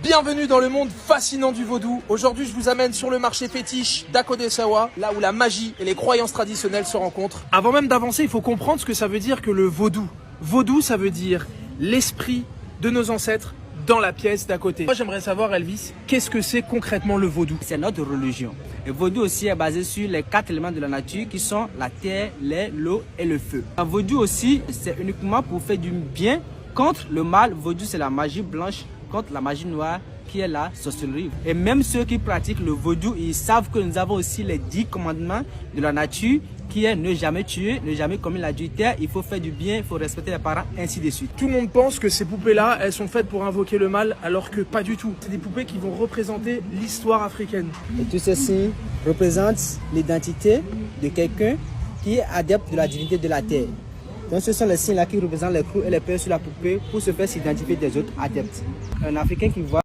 Bienvenue dans le monde fascinant du vaudou. Aujourd'hui, je vous amène sur le marché fétiche d'Akodesawa, là où la magie et les croyances traditionnelles se rencontrent. Avant même d'avancer, il faut comprendre ce que ça veut dire que le vaudou. Vaudou, ça veut dire l'esprit de nos ancêtres dans la pièce d'à côté. Moi, j'aimerais savoir, Elvis, qu'est-ce que c'est concrètement le vaudou? C'est notre religion. Le vaudou aussi est basé sur les 4 éléments de la nature qui sont la terre, l'air, l'eau et le feu. Le vaudou aussi, c'est uniquement pour faire du bien contre le mal. Vaudou, c'est la magie blanche contre la magie noire qui est la sorcellerie. Et même ceux qui pratiquent le vaudou, ils savent que nous avons aussi les 10 commandements de la nature qui est ne jamais tuer, ne jamais commettre l'adultère, il faut faire du bien, il faut respecter les parents, ainsi de suite. Tout le monde pense que ces poupées-là, elles sont faites pour invoquer le mal, alors que pas du tout. C'est des poupées qui vont représenter l'histoire africaine. Et tout ceci représente l'identité de quelqu'un qui est adepte de la divinité de la terre. Donc ce sont les signes là qui représentent les crous et les peurs sur la poupée pour se faire s'identifier des autres adeptes. Un Africain qui voit